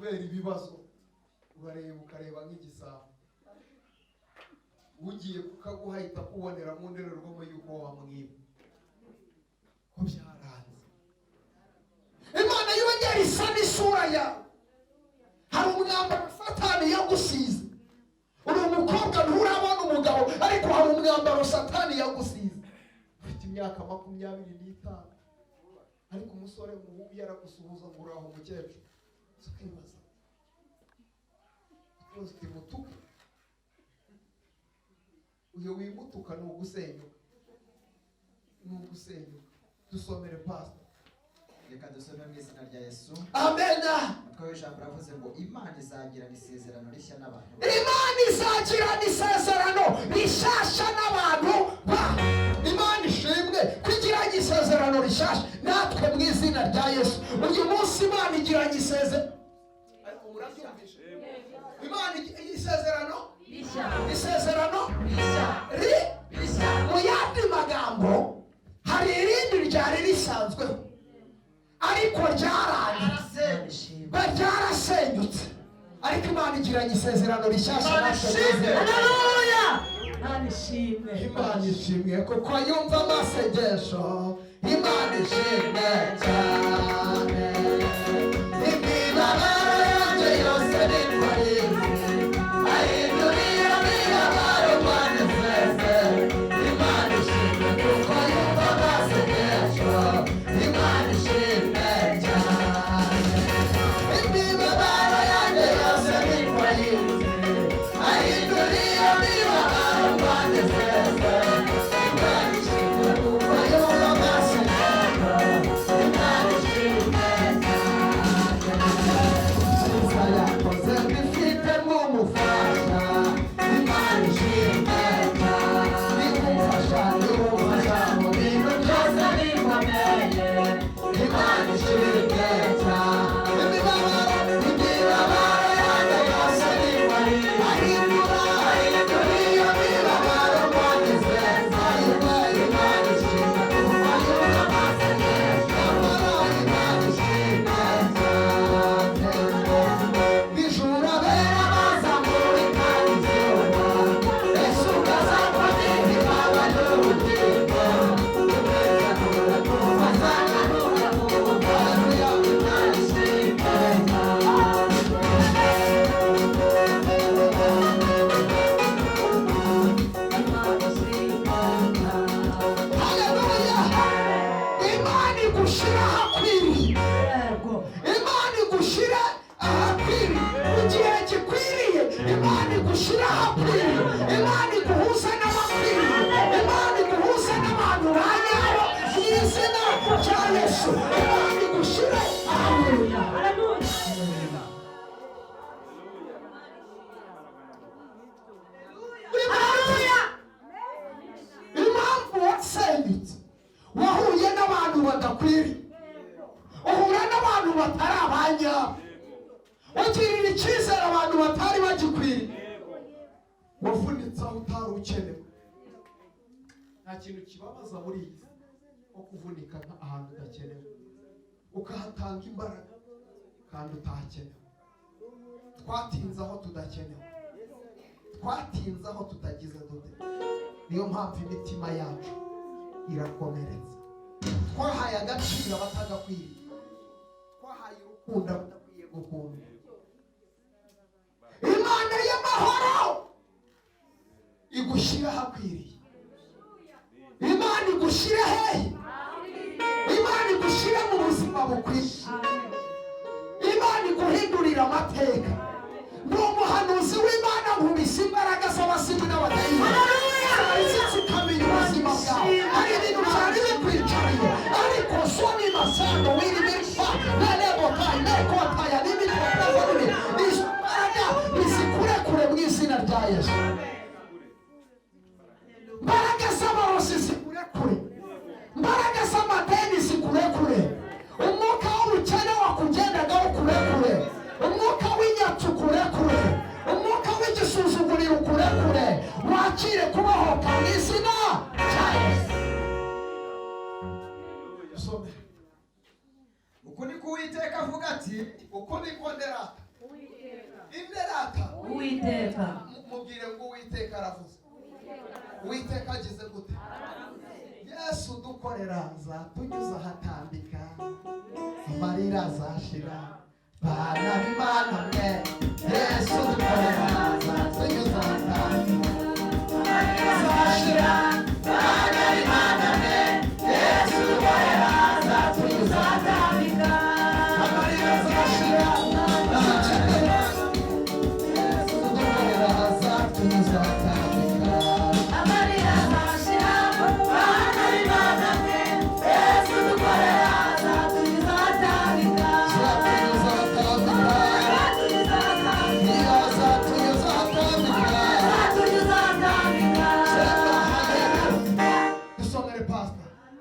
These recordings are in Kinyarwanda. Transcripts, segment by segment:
kubera ibibazo ukareba nk'igisabo ugiye kukaguhahita kubonera mu ndorerwamo y'uko wamwiba ko byaranze. Imana yongera isa n'isura yawe. Hari umwambaro Satani yagusize, uri umukobwa nturabona umugabo, ariko hari umwambaro Satani yagusize. Ufite imyaka 25, ariko umusore mubi yaragusuhuza ngo uraho mukecuru, ukibaza rwose timutuka. Uyo wimutuka ni ugusenyuka, dusomere pastor. Reka dusome mu izina rya Yesu. Amen. Umutwe w'ijambo uravuze ngo Imana izagirana isezerano rishya n'abantu. Imana izagirana isezerano rishasha n'abantu ba. Imana ishimwe kugirana isezerano rishasha natwe mu izina rya Yesu. Uyu munsi Imana igirana isezerano. Ariko murabyumvisha? Imana isezerano rishya. Isezerano rishya. Mu yandi magambo hari irindi ryari risanzwe, ariko ryarasenyutse, ariko Imana igiranye isezerano rishyashya. Haleluya! Imana ishimwe kuko yumva amasengesho. Imana ishimwe cyane. Imibabaro yanjye yose ni kwarize, ahindurira imibabaro manifeste. Imana ishimwe kuko yumva amasengesho. Imana ishimwe cyane. Imibabaro yanjye yose ni kwarize, ahindurira imibabaro manifeste. Imana ishimwe kuko yumva amasengesho. Imana ishimwe cyane. Yakoze bifite nk'umufasha. Imana ishimwe cyane. Imufasha mu bintu byose bikomeye. Imana ishimwe cyane. Imibabaro yanjye yose ni kwarize, ahindura iyo mibabaro manifeste. Imana ishimwe kuko yumva amasengesho. Imana ishimwe cyane. Bijura bera bazamura ikarizuba, Yesu ukazakoze ibaba n'ubugingo. Umekanura kubasanganura kubaru yawe. Imana ishimwe Haleluya! Imana igushira ahakwiriye. Imana igushira ahakwiriye mu gihe gikwiriye. Imana igushira ahakwiriye. Imana iguhuza n'abakwiriye. Imana iguhuza n'abantu ba nyabo mu izina rya Yesu. Imana igushira ahakwiriye. Impamvu wasenyutse, wahuye n'abantu badakwiriye, uhura n'abantu batari abanyabo, ugirira icyizere abantu batari bagikwiriye, wavunitse aho utari ukenewe. Nta kintu kibabaza muri iyi si nko kuvunika ahantu udakenewe, ukahatanga imbaraga kandi utahakenewe. Twatinze aho tudakenewe, twatinze aho tutagize dute. Niyo mpamvu imitima yacu irakomeretse. Twahaye agaciro abatagakwiriye, twahaye urukundo abadakwiye gukunda. Imana y'amahoro igushyira ahakwiriye. Imana igushyira hehe? Imana igushyira mu buzima bukwiye. Imana iguhindurira amateka. Ni umuhanuzi w'Imana, nkubise imbaraga z'abasizi n'abadayimoni zikamenya ubuzima bwawe. Hari ibintu byari bikwicariye, ariko soni masano w'irimirwa n'arebotari n'ekotaya n'imitwapazarire. Izo mbaraga nizikurekure mu izina rya Yesu. Mbaraga z'abarozi zikurekure, mbaraga z'amadeni zikurekure, umwuka w'ubukene wakugendagaho ukurekure, umwuka w'inyatsi ukurekure, umwuka w'igisuzuguriro ukurekure. Wakire kubahoka mu izina rya Yesu. Usome. Uko niko Uwiteka avuga ati, Uko niko nderata Uwiteka. mubwire ngo Uwiteka aravuze. Uwiteka agize gute? Yesu dukorera azatunyuza ahatambika, amarira azashira, bana b'Imana mwe. Yesu dukorera azatunyuza ahatambika, amarira azashira, bana b'Imana mwe. Yesu dukorera azatunyuza ahatambika, amarira azashira, Yesu dukorera azatunyuza ahatambika.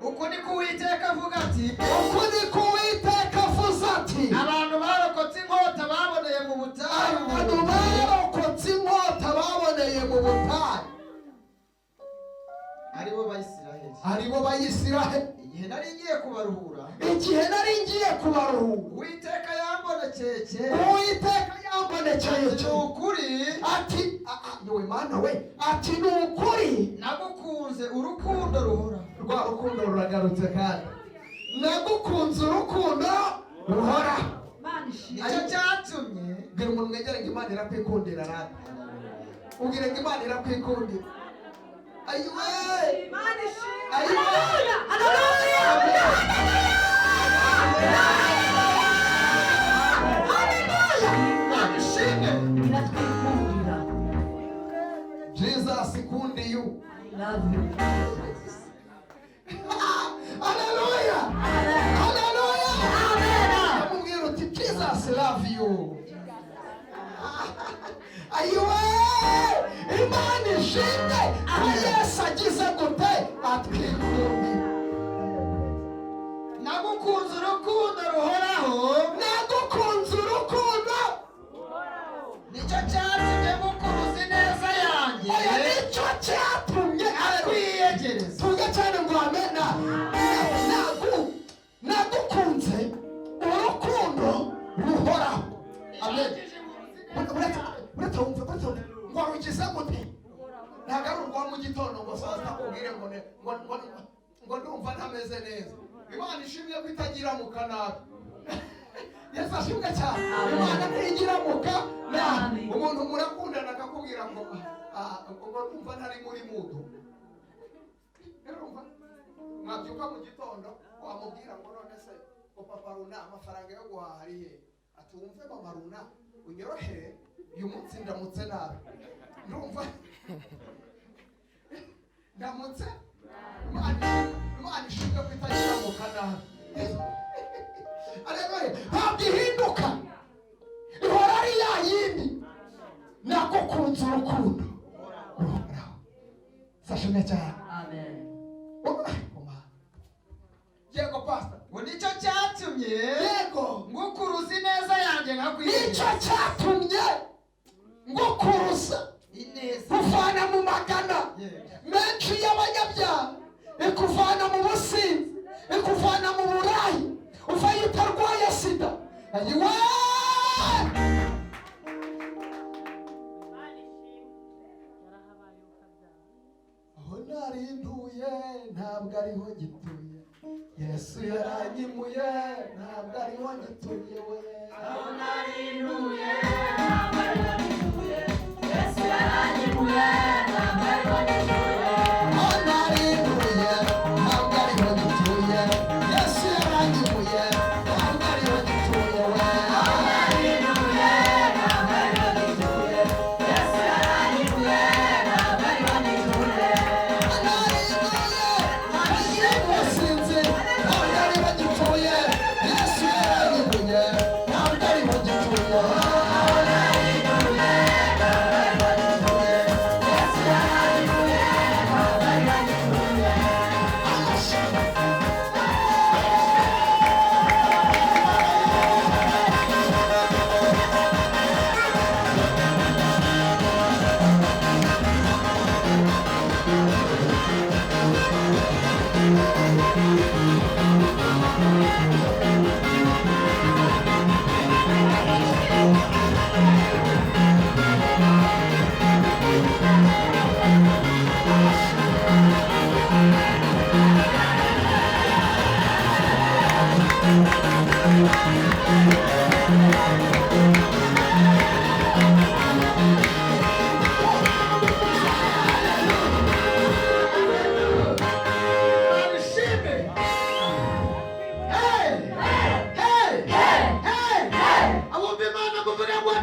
uko niko Uwiteka avuga ati, Uko niko Uwiteka avuze ati, abantu barokotse inkota baboneye mu butayu, abantu barokotse inkota baboneye mu butayu, aribo Bayisiraheli. aribo Bayisiraheli. Igihe nari ngiye kubaruhura, Igihe nari ngiye kubaruhura, Uwiteka yambonekeye kera. Uwiteka yambonekeye Ni ukuri ati, yewe Mana we, ati ni ukuri nagukunze urukundo ruhora. rwa rukundo ruragarutse kandi nagukunze urukundo ruhora. Nicyo cyatumye Bwira umuntu mwegere ngo Imana irakwikundira rata. Ubwire ngo Imana irakwikundira. Ayiwe! Ayiwe! Iratwikundira. Jesus ikundi you. Love you. Hallelujah! Hallelujah! Amubwira uti Jesus love you. Ayiwe! Imana ishimwe ko Yesu agize gute atwikundira. nagukunze urukundo ruhoraho. Nagukunze urukundo. Nicyo cyatumye mukuruza ineza yanjye Oya nicyo cyatumye kwiyegereza. tuge cyane ngo amena. Nagukunze urukundo ruhoraho. Amen. Uretse wumve ngo warugize gute? Ntabwo ari urwa mu gitondo ngo saa sita ubwire ngo ndumva ntameze neza. Imana ishimwe ko itagira mu kanaka. Yesu ashimwe cyane. Imana ntigira mu kanaka. Umuntu murakundana akakubwira ngo ndumva ntari muri mudu. Mwabyuka mu gitondo wamubwira ngo none se ngo papa runa amafaranga yo guhaha ari he? Ati wumve mama runa unyorohere uyu munsi ndamutse nabi. Ndumva ndamutse Imana ishimwe ko itagira mu kanaka. Aleluya. Ntabwo ihinduka, ihora ari ya yindi. Nagukunze urukundo ruhoraho. Sashimwe cyane. Amen. Yego pastor. ngo nicyo cyatumye Yego. ngukuruza ineza yanjye Nicyo nkakwiyegereza. cyatumye ngukuruza Ineza. kuvana mu magana Yes. menshi y'abanyabyaha, ikuvana mu businzi, ikuvana mu burayi, uvayo utarwaye sida. Ayiwe! Aho narinduye ntabwo ariho gituye, Yesu yaranyimuye ntabwo ariho gituye we. Aho narinduye ntabwo ariho gituye, Yesu yaranyimuye ntabwo ariho gituye. Aho narinduye ntabwo ariho gituye, Yesu yaranyimuye ntabwo ariho gituye we. Aho narinduye ntabwo ariho gituye, Yesu yaranyimuye ntabwo ariho gituye. Narinduye ntabwo ariho gituye, Yesu yaranyimuye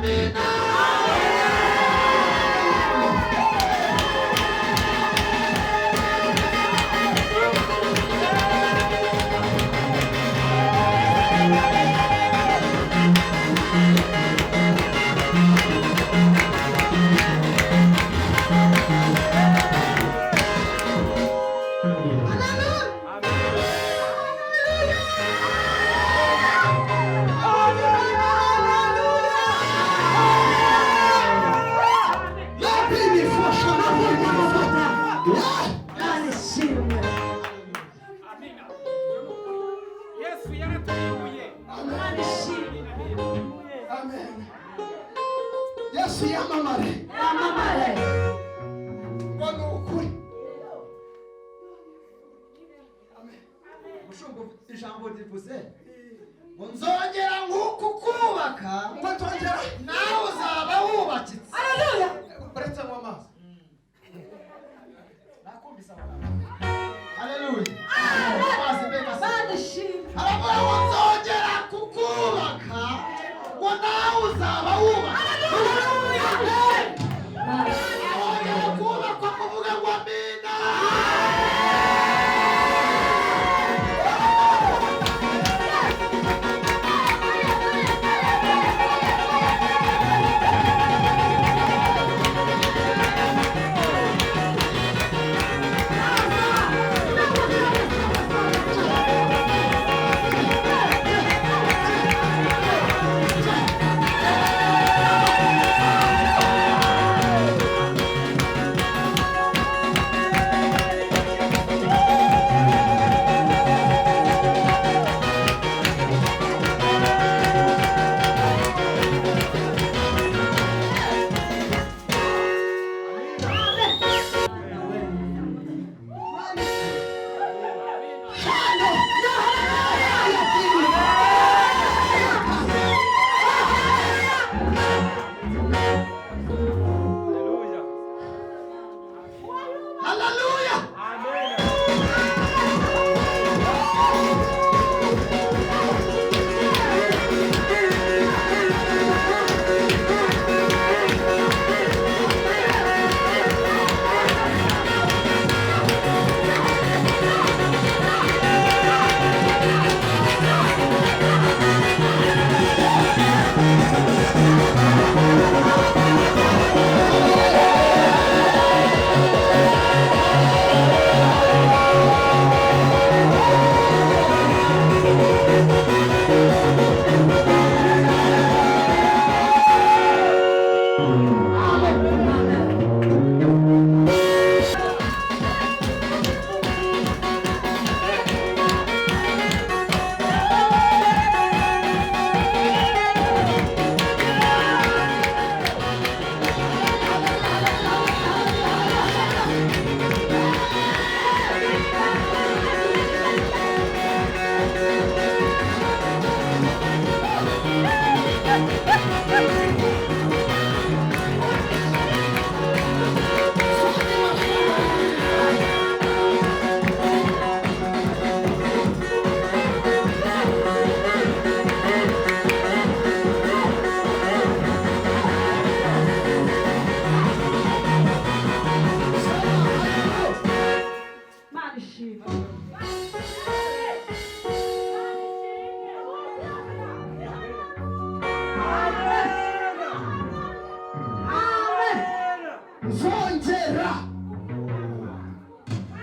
amina. Yesu yamamare. Ngo ukuri. Mushumba ijambo rivuze ngo nzongera nguku kubaka Ngo tongera nawe uzaba wubakitse. Haleluya. uretse mu maso. Nakumvise abantu. Haleluya. Maze mbega se. Manishimwe. Aravuga ngo nzongera kukubaka ngo nawe uzaba wubaka. Nzongera kubakwa kuvuga ngo amina. Nzongera.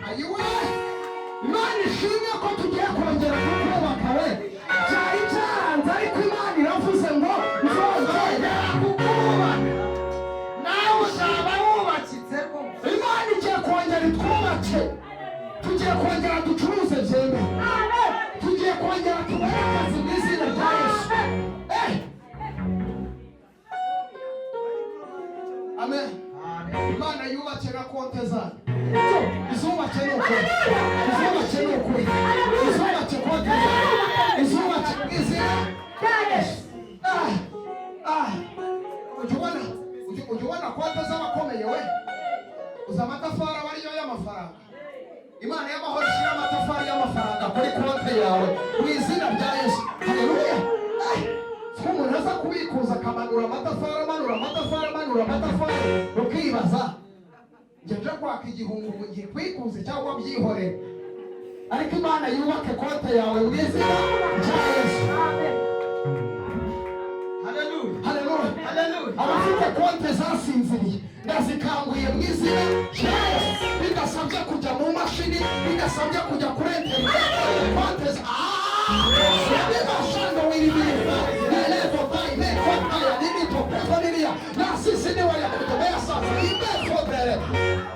Ayiwe. Imana ishimye ko tugiye kongera kukubaka we. Cyari cyaranze ariko Imana iravuze ngo nzongera kukubaka. Nawe uzaba wubakitse ko. Imana igiye kongera itwubake. Tugiye kongera ducuruze byemewe. Tugiye kongera tubone akazi mu izina rya Yesu. Amen. Imana yubatse na konte zanyu. Izubatse ni ukuri. Izubatse ni ukuri. Izubatse konte zanyu. Izubatse mu izina rya Yesu. Ujya ubona konte z'abakomeye we. Uza amatafari aba ariyo y'amafaranga. Imana y'amahoro ishyira amatafari y'amafaranga kuri konte yawe mu izina rya Yesu. Haleluya. Umuntu yaza kubikuza akamanura amatafari ukibaza njye nje kwaka igihungu ngo ngiye kwikuze cyangwa byihorere, ariko Imana yubake konte yawe mu izina rya Yesu. Haleluya. Abafite konte zasinziriye ndazikanguye mu izina rya Yesu, bidasabye kujya mu mashini, bidasabye kujya kuri interineti. Konte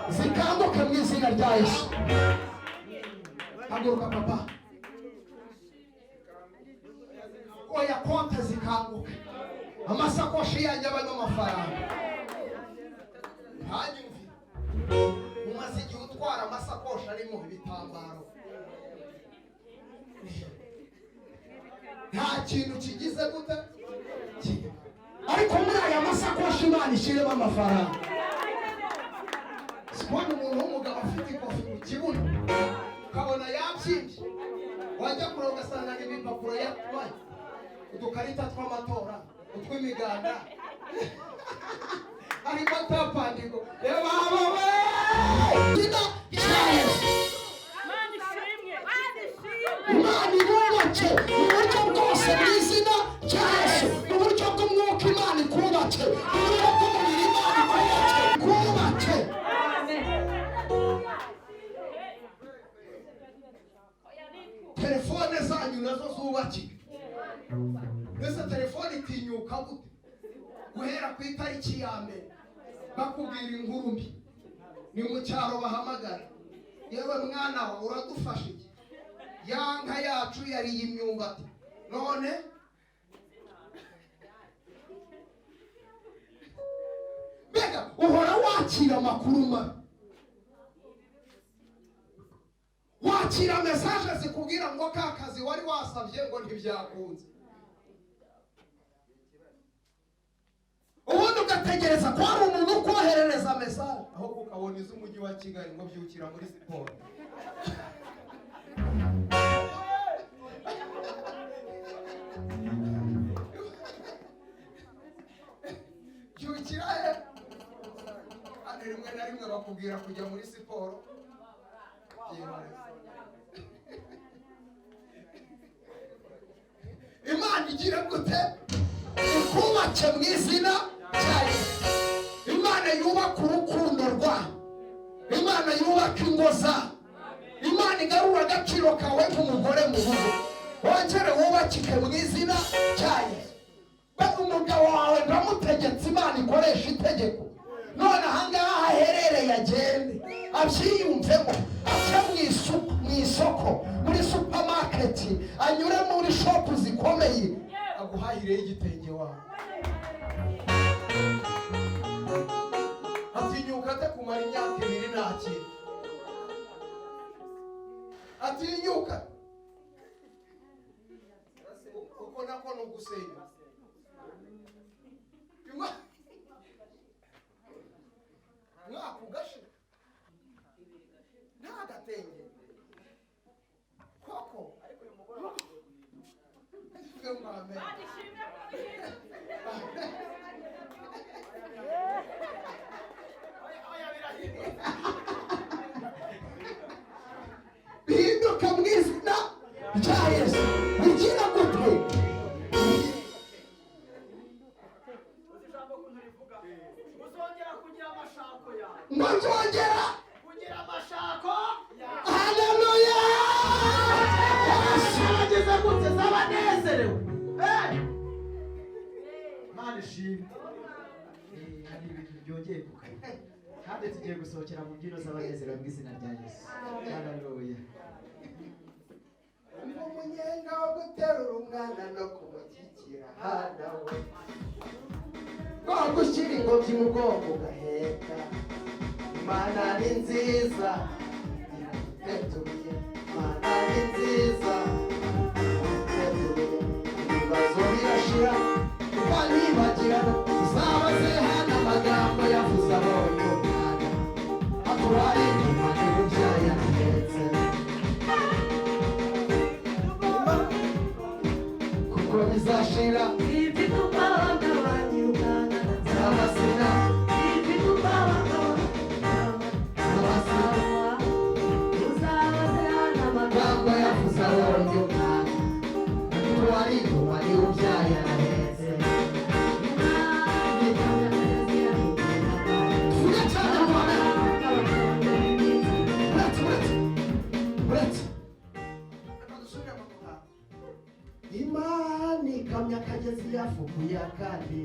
zikanguke mu izina rya Yesu. Haguruka papa. Oya, konte zikanguke. Amasakoshi yanjye abamo amafaranga. Hanyumvi umaze igihe utwara amasakoshi arimo ibitambaro, nta kintu kigize gute, ariko muri aya masakoshi Imana ishyiremo amafaranga. Sibona umuntu w'umugabo afite ikofi mu kibuno ukabona yabyimbye, wajya kure ugasanga n'ibipapuro yatwaye, udukarita tw'amatora, utw'imiganda, harimo tapandigo. Reba abawe Imana ibubatse mu buryo bwose mu izina rya Yesu, mu buryo bw'umwuka Imana ikubatse, mu buryo bw'umubiri Imana ikubatse. Telefone zanyu nazo zubakike. Mbese telefone itinyuka gute guhera ku itariki ya mbere bakubwira inkuru mbi, ni mu cyaro bahamagara, yewe mwana wa uradufasha iki, ya nka yacu yariye imyumbati none mbega uhora wakira amakuru mabi, wakira mesaje zikubwira ngo ka kazi wari wasabye ngo ntibyakunze, ubundi ugategereza ko hari umuntu ukoherereza mesaje, aho ukabona iz'umujyi wa Kigali ngo byukira muri siporo. Byukira he? Kandi rimwe na rimwe bakubwira kujya muri siporo. Imana igira gute ikubatse mu izina rya Yesu. Imana yubaka urukundo rwayo, Imana yubaka ingo zayo, Imana igarura agaciro kawe nk'umugore mu rugo, wongere wubakike mu izina rya Yesu. Umugabo wawe ndamutegetse Imana ikoresha itegeko, none ahangaha aherereye agende abyiyumvemo, ace mu isoko, muri supamaketi, anyure muri shopu zikomeye, aguhahireho igitenge wawe. Atinyuka ate kumara imyaka 2 nta kintu, atinyuka uko nako ni ugusenya. Mwaka ugashira nta gatenge koko, ariko uyu mugore bihinduka mu izina rya Yesu. Bigira gute? Ngo nzongera kugira amashako. Haleluya! Ageze gute zabanezerewe. Mana ishimwe. Hari ibintu byongeye kuka, kandi tugiye gusohokera mu mbyino z'abanezerewe mu izina rya Yesu. Haleluya. Umunyenga wo guterura umwana no kumushyikira hana we, ngo gushyira ingobyi mu bwonko ugaheka. Imana ni nziza iragutetuye, Imana ni nziza iragutetuye, ibibazo birashira ukanibagirana, uzabaze hano amagambo yavuze abonye umwana, aturaye Imana ibubyaye ahetse, kuko bizashira. abasina amagambo yavuze abonye umwana wari wari ubyaye arahetse tuvuge cyane rwanda uretse reka dusubire mu muhanda imana ikamya akagezi yafukuye akandi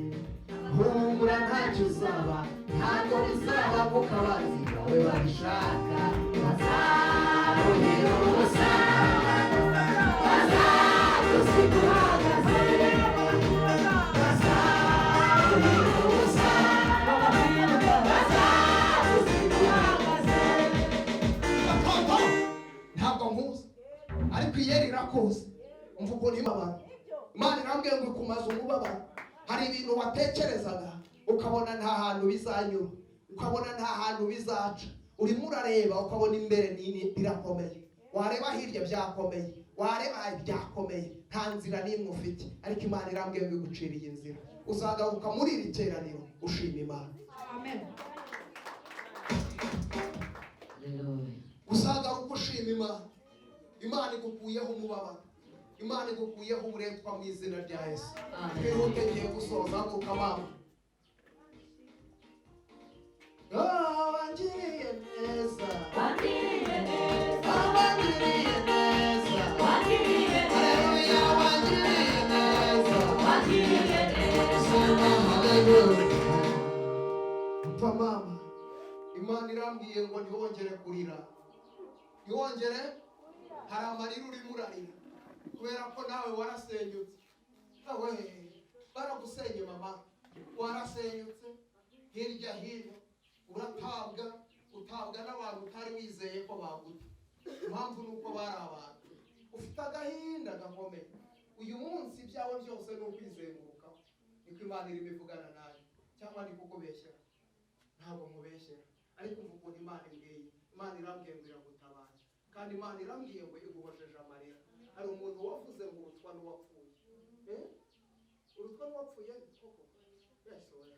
humura ntacyo uzaba ntabwo bizaba kuko abanzi bawe babishaka bazaruhira ubusa bazagusiga uhagaze bazaruhira ubusa bazagusiga uhagaze batoto ntabwo nkuzi ariko iyeri irakuzi umva ukuntu imabara imana irambwiye ngo ikumaze umubabaro hari ibintu watekerezaga ukabona nta hantu bizanyura ukabona nta hantu bizaca urimo urareba ukabona imbere nini birakomeye wareba hirya byakomeye wareba byakomeye nta nzira n'imwe ufite ariko imana irambwiye ngo iguciriye inzira uzagaruka muri iri teraniro ushima imana Amen. uzagaruka ushima imana imana igukuyeho umubabaro imana igukuyeho uburetwa mu izina rya Yesu twihute ngiye gusoza haguruka mama wangiriye neza Wangiriye neza. wangiriye neza Wangiriye neza. haleluya wangiriye neza Wangiriye neza. sema haleluya mpa mama imana irambwiye ngo ntiwongere kurira ntiwongere hari amarira urimo urarira kubera ko nawe warasenyutse nawe baragusenye mama warasenyutse hirya hino utabwa n'abantu utari wizeye ko baguta impamvu ni uko bari abantu ufite agahinda gakomeye uyu munsi ibyawe byose ni ukwizengurukaho niko imana irimo ivugana nawe cyangwa ni kukubeshyera ntabwo nkubeshyera ariko umva ukuntu imana imbwiye imana irambwiye ngo iragutabara kandi imana irambwiye ngo iguhojeje amarira hari umuntu wavuze ngo urutwa n'uwapfuye urutwa n'uwapfuye koko yasohoye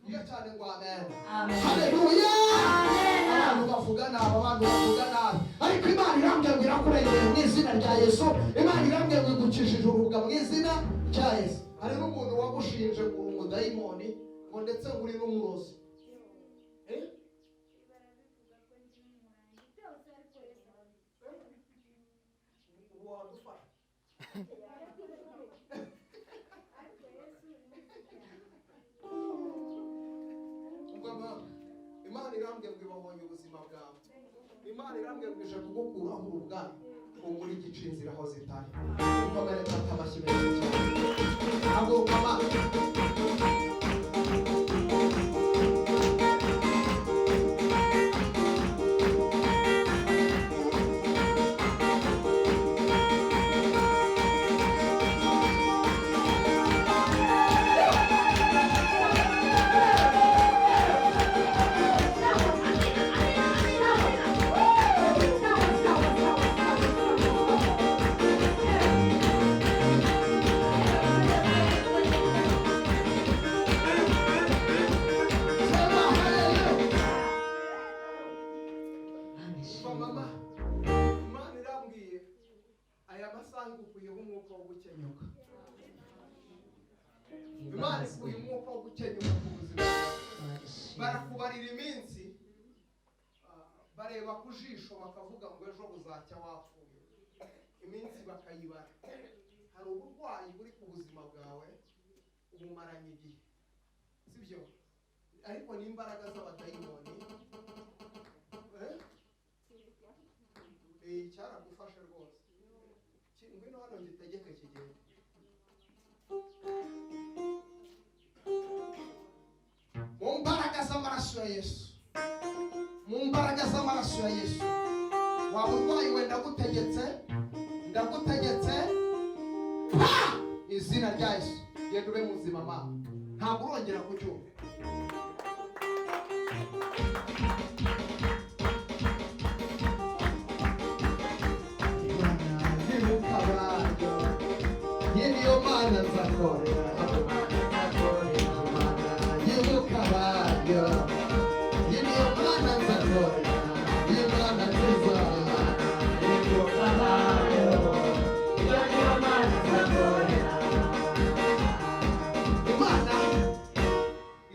iyo cyane ngo amen Amen. haleluya Amen. abantu bavuga nabi abantu bavuga nabi ariko imana irambwiye ngo irakurengeye mu izina rya Yesu imana irambwiye ngo igucishije urubuga mu izina rya Yesu hari n'umuntu wagushinje ngo uri umudayimoni ngo ndetse ngo uri n'umurozi ubu wadufasha imana irambwiye ngo ibabonye ubuzima bwawe imana irambwiye ngo ije kugukuraho uruganda ngo muri igice inzira aho zitari ukomere fata amashyi menshi cyane haguruka amana mama imana irambwiye aya masaha igukuyeho umwuka wo gukenyuka imana igukuye umwuka wo gukenyuka ku buzima barakubarira iminsi bareba ku jisho bakavuga ngo ejo buzacya wapfuye iminsi bakayibara hari uburwayi buri ku buzima bwawe ubumaranye igihe sibyo ariko n'imbaraga z'abadayimoni cyaragufashe rwose ngwino hano gitegeke kigenda mu mbaraga z'amaraso ya Yesu mu mbaraga z'amaraso ya Yesu waba urwaye we ndagutegetse izina rya Yesu genda ube muzima mama ntabwo urongera kucyumva Mana nzakorera Imana yibuka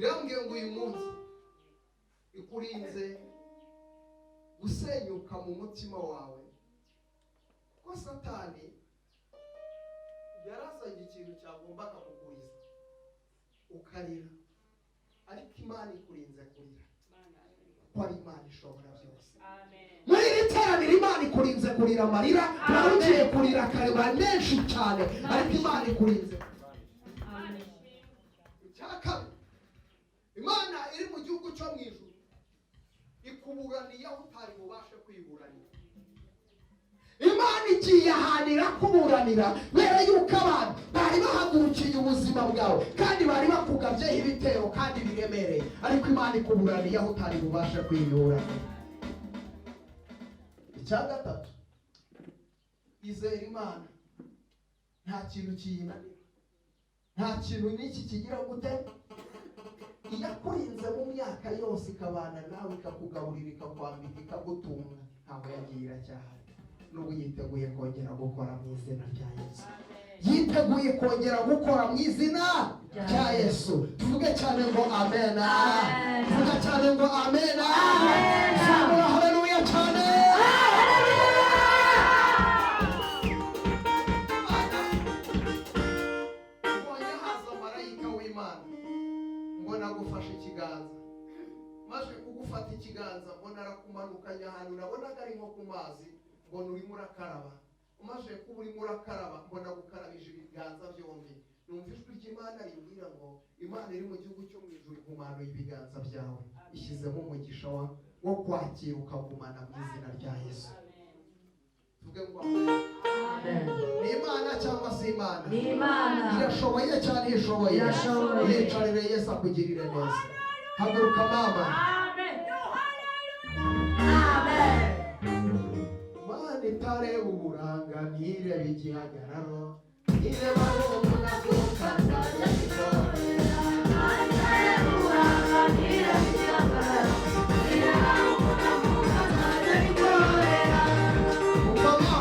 irambwiye ngo uyu munsi ikurinze gusenyuka mu mutima wawe, ko Satani yarazanye ikintu cyagombaga kuguriza ukarira, ariko Imana ikurinze kurira, ko ari Imana ishobora byose. Muri iri teraniro Imana ikurinze kurira amarira, wari ugiye kurira akareba menshi cyane, ariko Imana ikurinze. Icyakabiri, Imana iri mu gihugu cyo mu ijuru ikuburaniye aho utari bubashe kwiburanira. Imana igiye ahantu irakuburanira mbere y'uko abantu bari bahagurukiye ubuzima bwawe kandi bari bakugabyeho ibitero kandi biremereye, ariko Imana ikuburaniye aho utari bubashe kwiburanira. Icya gatatu, izera Imana, nta kintu kiyinanira, nta kintu n'iki kigira gute. Iyakurinze mu myaka yose ikabana nawe, ikakugaburira, ikakwambika, ikagutunga, ntabwo yagiye iracyahari. N'ubu yiteguye kongera gukora mu izina rya Yesu. Yiteguye kongera gukora mu izina rya Yesu. Tuvuge cyane ngo amen. Tuvuge cyane ngo amen. Samura haleluya cyane. Mbonye haza marayika w'Imana, mbona agufashe ikiganza, maze kugufata ikiganza mbona arakumanukanya ahantu nabonaga ari nko ku mazi, mbona urimo urakaraba. Umaze kuba urimo urakaraba, mbona gukarabije ibiganza byombi. Numva ijwi ry'Imana rimbwira ngo Imana iri mu gihugu cyo mu ijuru ikumanuye ibiganza byawe, ishyizemo umugisha wo kwakira ukagumana mu izina rya Yesu. Tuvuge ngo amen. Ni Imana cyangwa si Imana? Ni Imana. Irashoboye cyane, ishoboye. Yicarire Yesu akugirire neza. Haguruka mama. Amen. Amen. Imana itareba uburanga, ntireba igihagararo, ntireba aho umuntu avuka, ntajya itorera. Mama,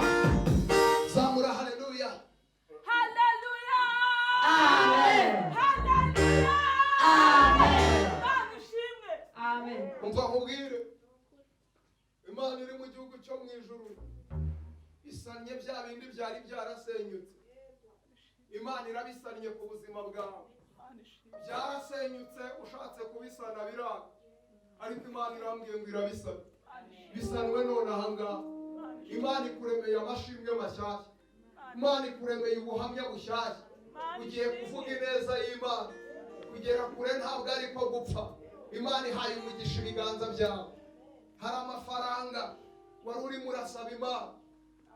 zamura haleluya. Umva nkubwire, Imana iri mu gihugu cyo mu ijuru isanye bya bindi byari byarasenyutse. Imana irabisanye ku buzima bwawe. Byarasenyutse, ushatse kubisana biranga, ariko Imana irambwiye ngo irabisana. Bisanwe none aha ngaha. Imana ikuremeye amashimwe mashyashya, Imana ikuremeye ubuhamya bushyashya. Ugiye kuvuga ineza y'Imana, kugera kure ntabwo ari ko gupfa. Imana ihaye umugisha ibiganza byawe. Hari amafaranga wari urimo urasaba Imana,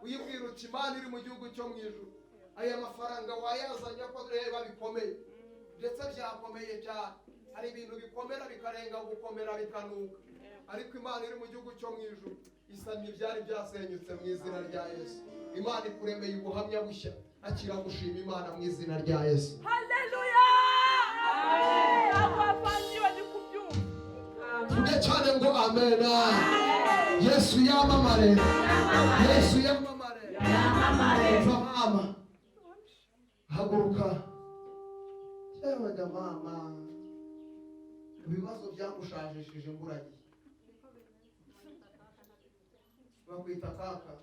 uyibwira uti Imana iri mu gihugu cyo mu ijuru, aya mafaranga wayazanye ko reba bikomeye, ndetse byakomeye cyane. Hari ibintu bikomera bikarenga gukomera bikanuka, ariko Imana iri mu gihugu cyo mu ijuru isanye ibyari byasenyutse mu izina rya Yesu. Imana ikuremeye ubuhamya bushya, akira gushima Imana mu izina rya Yesu. Haleluya! Abafanyiwe ni kubyumva. Tuge cyane ngo amen. Yesu yamamare. Yesu yamamare. Mama, haguruka. Yewe mama, ibibazo byagushajishije imburagihe. Bakwita kaka.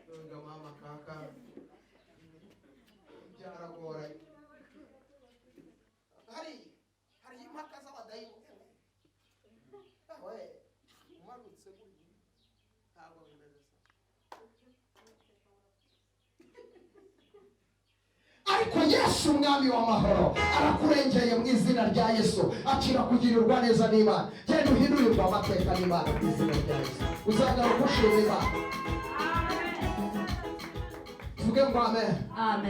Yewe mama kaka. Byaragoranye. Hari impaka z'abadayimoni. Umanutse gutya ntabwo bimeze sa. Ariko Yesu umwami w'amahoro arakurengeye mu izina rya Yesu, akira kugirirwa neza n'Imana. Genda uhindurirwa amateka n'Imana mu izina rya Yesu, uzagaruka ushima Imana. Tuvuge ngo amen.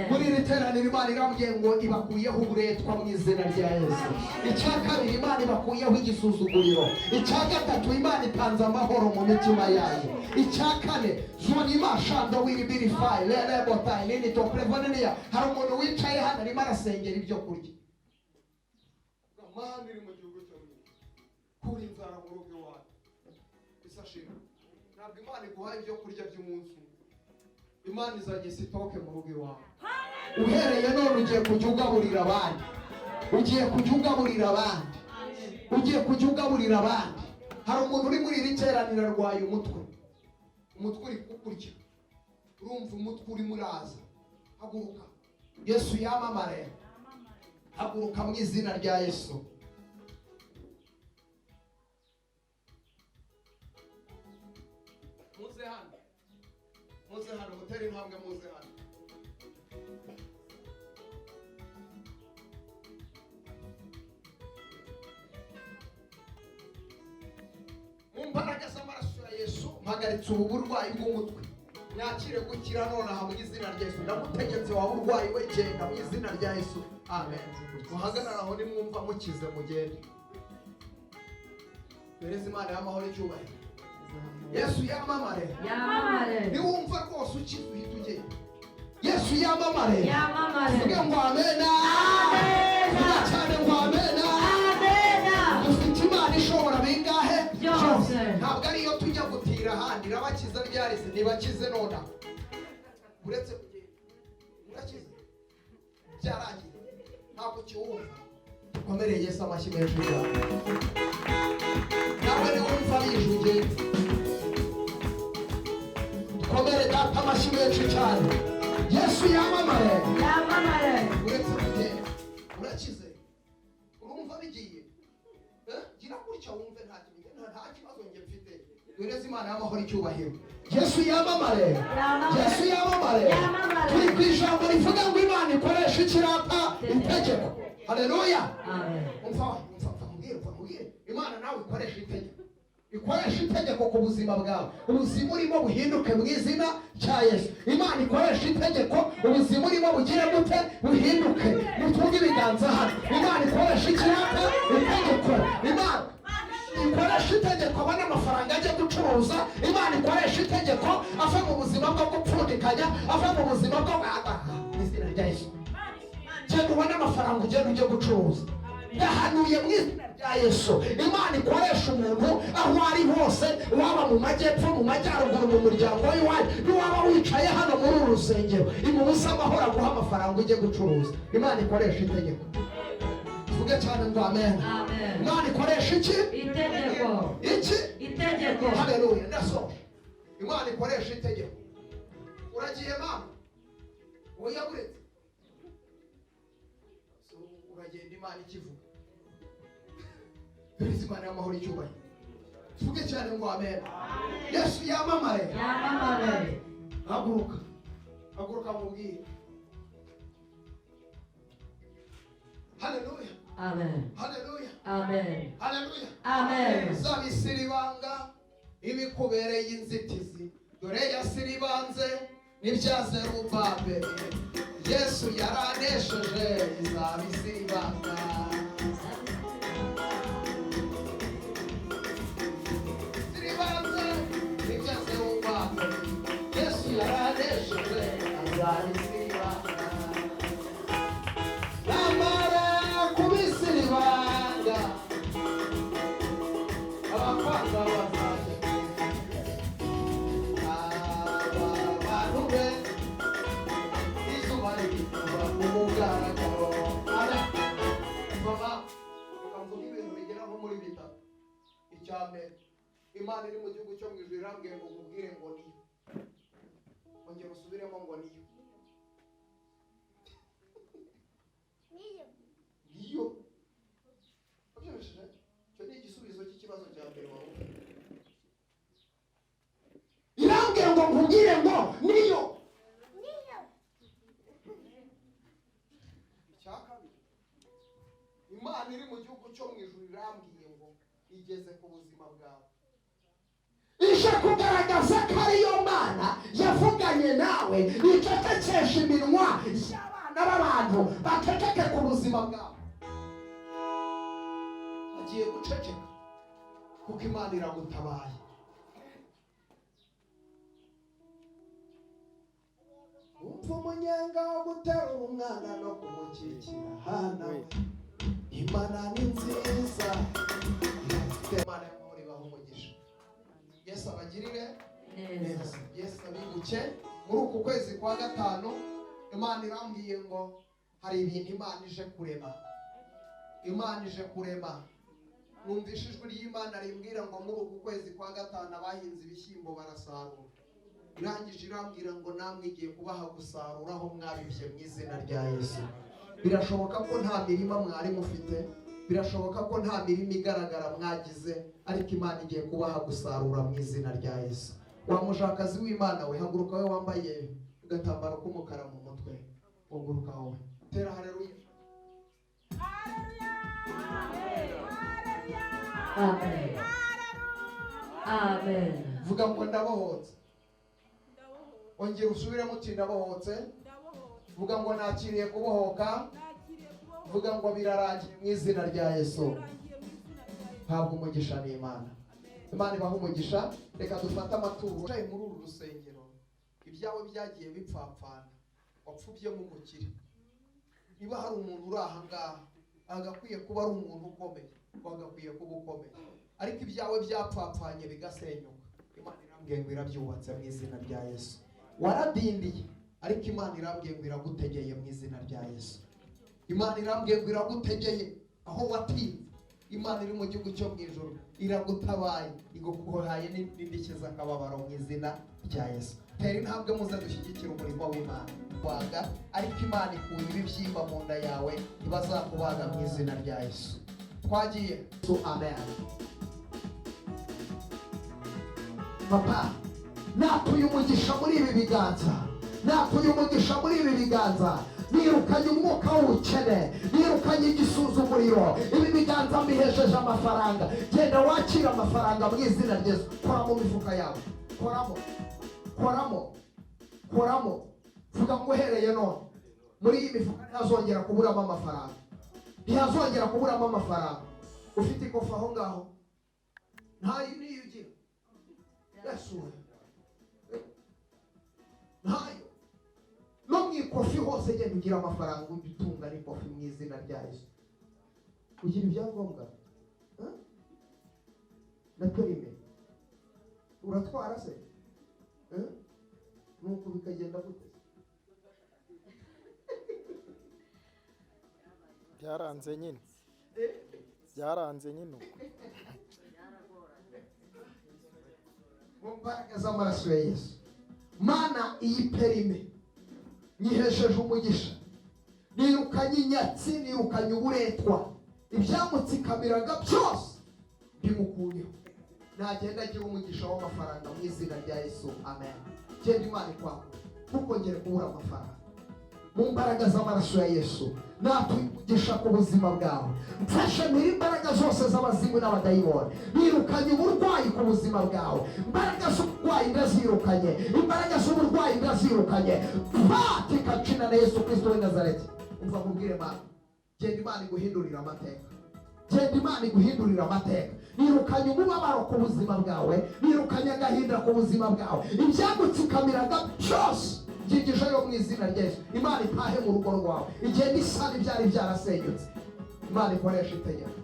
Muri iri teraniro Imana irambwiye ngo ibakuyeho uburetwa mu izina rya Yesu. Icya kabiri, Imana ibakuyeho igisuzuguriro. Icya gatatu, Imana itanze amahoro mu mitima yayo. Icya kane, zonima shando wiribirify lele botai nini to prevonenia. Hari umuntu wicaye hano arimo arasengera ibyo kurya. Imana iri mu gihugu cyo mu ijuru, kuri inzara mu rugo iwawe isashira. Ntabwo Imana iguhaye ibyo kurya by'umunsi, Imana izanye sitoke mu rugo iwawe. Uhereye none ugiye kujya ugaburira abandi, ugiye kujya ugaburira abandi. ugiye kujya ugaburira abandi. Hari umuntu uri muri iri teraniro arwaye umutwe uri kukurya, urumva umutwe uri muraza. Haguruka, Yesu yamamare. Haguruka mu izina rya Yesu. Muze hano mutere intambwe, muze hano. Mu mbaraga z'amaraso ya Yesu mpagaritse ubu burwayi bw'umutwe. Nyakire gukira nonaha mu izina rya Yesu. Ndagutegetse wa burwayi we, genda mu izina rya Yesu. Amen. Muhagarara aho nimwumva mukize mugende. Perezida Imana y'amahoro icyubahiro. Yesu yamamare. Niwumva rwose ukize uhita ugenda. Yesu yamamare. Vuge ngo amena. Vuga cyane ngo amena. Dufite Imana ishobora bingahe byose. Ntabwo ariyo tujya gutira ahandi. Irabakiza ryarese nibakize nona. Uretse kugenda urakize byarangiye, ntabwo kiwumva. Komereye Yesu amashyi menshi cyane. Nawe niwumva yijuje, komere data amashyi menshi cyane. Yesu yamamare. Uretse kugenda urakize, urumva bigiye. Gira gutya wumve nta kibazo njye mfite. Perezida Imana y'amahoro icyubahiro. Yesu yamamare. Yesu yamamare. Turi ku ijambo rivuga ngo Imana ikoresha ikirata itegeko. Haleluya. Umva mubwire. Imana nawe ikoresha itegeko. Ikoresha itegeko ku buzima bwawe. Ubuzima urimo buhinduke mu izina cya Yesu. Imana ikoresha itegeko, ubuzima urimo bugire gute buhinduke. Mutunge ibiganza hano. Imana ikoresha ikirata itegeko. Imana ikoresha itegeko abona amafaranga ajya gucuruza. Imana ikoresha itegeko ava mu buzima bwo gupfundikanya, ava mu buzima bwo mu izina rya Yesu. Genda ubone amafaranga ugenda ujye gucuruza. Yahanuye mu izina rya Yesu. Imana ikoresha umuntu aho ari hose, waba mu majyepfo, mu majyaruguru, mu muryango w'iwanyu, niwaba wicaye hano muri uru rusengero, imubuze amahoro aguha amafaranga ujye gucuruza. Imana ikoresha itegeko. Vuge cyane ngo amen. Imana ikoresha iki? Itegeko. Haleluya. Ndasoje. Imana ikoresha itegeko. Uragiye mama? Oya buretse. Uragenda Imana ikivuga. Perezida Imana y'amahoro icyubahiro. Vuge cyane ngo amen. Yesu yamamare. Haguruka mubwire. Haleluya. Haleluya. Zabisiribanga ibikubereye inzitizi, dore yasiribanze n'ibya Zerubabeli. Yesu yaranesheje zabisiribanga. Siribanze n'ibya Zerubabeli. Yesu yaranesheje zabisiribanga. Namara kubisiribanga abakwanga bazaje abantu be izuba rikuba umugaragaro. Mama ukamvuga ibintu bigera nko muri bitatu. Icya mbere, Imana iri mu gihugu cyo mu ijuru irambwiye ngo nkubwire ngo niyo. Ongera usubiremo ngo niyo. Icyo ni igisubizo cy'ikibazo cya mbere wawe. Irambwiye ngo nkubwire ngo niyo. Icya kabiri, Imana iri mu gihugu cyo mu ijuru irambwiye ngo igeze ku buzima bwawe. Ije kugaragaza ko ariyo Mana yavuganye nawe, icecekesha iminwa y'abana b'abantu baceceke ku buzima bwawe. Agiye guceceka kuko Imana iragutabaye. Umva umunyenga wo guterura umwana no kumukikira hana. Imana ni nziza. Imana y'amahoro ibaha umugisha. Yesu abagirire neza. Yesu abibuke muri uku kwezi kwa gatanu. Imana irambwiye ngo hari ibintu Imana ije kurema. Imana ije kurema. numvise ijwi ry'Imana rimbwira ngo muri uku kwezi kwa gatanu abahinze ibishyimbo barasarura. Irangije irambwira ngo namwe igiye kubaha gusarura aho mwabibye mu izina rya Yesu. Birashoboka ko nta mirima mwari mufite, birashoboka ko nta mirima igaragara mwagize, ariko Imana igiye kubaha gusarura mu izina rya Yesu. Wa mujakazi w'Imana we, haguruka we wambaye agatambaro k'umukara mu mutwe, haguruka wowe, tera haleluya. Amen. Amen. Vuga ngo ndabohotse. Ongera usubiremo uti ndabohotse. Vuga ngo nakiriye kubohoka. Vuga ngo birarangiye mu izina rya Yesu. Habwa umugisha n'Imana. Imana ibaha umugisha. Reka dufate amaturo. Ucaye muri uru rusengero, ibyawe byagiye bipfapfana, wapfubyemo umukire. Niba hari umuntu uri aha ngaha, agakwiye kuba ari umuntu ukomeye, wagakwiye kuba ukomeye, ariko ibyawe byapfapfanye bigasenyuka, Imana irambwiye ngo irabyubatse mu izina rya Yesu. Waradindiye, ariko Imana irambwiye ngo iragutegeye mu izina rya Yesu. Imana irambwiye ngo iragutegeye aho watinze. Imana iri mu gihugu cyo mu ijuru iragutabaye, igukohaye n'indishyi z'akababaro mu izina rya Yesu. Tera intambwe muze dushyigikira umurimo w'Imana. Waga, ariko Imana ikuye ibibyimba mu nda yawe, ibazakubaga mu izina rya Yesu. Twagiye. Amen. Papa, natuye umugisha muri ibi biganza, natuye umugisha muri ibi biganza. Nirukanye umwuka w'ubukene, nirukanye igisuzuguriro. Ibi biganza mbihesheje amafaranga. Genda wakira amafaranga mu izina rya Yesu. Kora mu mifuka yawe, koramo, koramo, koramo. Vuga ngo uhereye none muri iyi mifuka ntihazongera kuburamo amafaranga, ntihazongera kuburamo amafaranga. Ufite ikofi aho ngaho, ntayo niyo ugira. Yesu, ntayo. No mu ikofi hose genda ugira amafaranga, ujye utunga n'ikofi mu izina rya Yesu. Ugira ibyangombwa na perime uratwara se? Nuko bikagenda gute? Byaranze nyine, byaranze nyine. Mu mbaraga z'amaraso ya Yesu, Mana iyi perime nyihesheje umugisha. Nirukanye inyatsi, nirukanye uburetwa, ibyamutsikamiraga byose bimukuyeho. Nagenda agira umugisha w'amafaranga mu izina rya Yesu. Amen. Genda Imana ikwawe ntukongere kubura amafaranga. Mu mbaraga z'amaraso ya Yesu natuye umugisha ku buzima bwawe. Mfashe mbere imbaraga zose z'abazimu n'abadayimoni. Nirukanye uburwayi ku buzima bwawe. Imbaraga z'uburwayi ndazirukanye, imbaraga z'uburwayi ndazirukanye. Fatika jina na Yesu Kristo w'i Nazareti. Umva nkubwire Mana, genda Imana iguhindurira amateka, genda Imana iguhindurira amateka. Nirukanye umubabaro ku buzima bwawe, nirukanye agahinda ku buzima bwawe. Ibyagutsikamiraga byose byigisha yo mu izina rya Yesu. Imana ipahe mu rugo rwawe, igenda isana ibyari byarasenyutse. Imana ikoresha itegeko.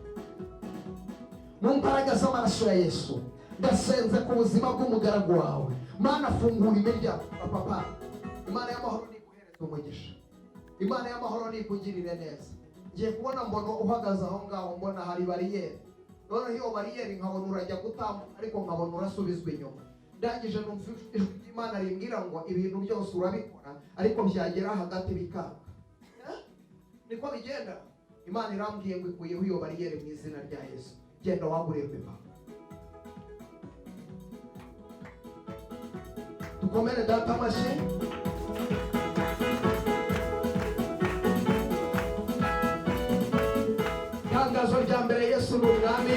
Mu mbaraga z'amaraso ya Yesu ndasenze ku buzima bw'umugaragu wawe. Mana fungura imiryango. Papa, Imana y'amahoro niguhereze umugisha, Imana y'amahoro nikugirire neza. Ngiye kubona mbona uhagaze aho ngaho, mbona hari bariyeri. None iyo bariyeri nkabona urajya gutambuka, ariko nkabona urasubizwa inyuma. Ndangije numva ijwi ry'Imana rimbwira ngo ibintu byose urabikora, ariko byagera hagati bikanga. Niko bigenda. Imana irambwiye ngo ikuyeho iyo bariyeri mu izina rya Yesu. Genda wagurirwe Imana. Dukomere data amashyi. Itangazo rya mbere, Yesu ni umwami.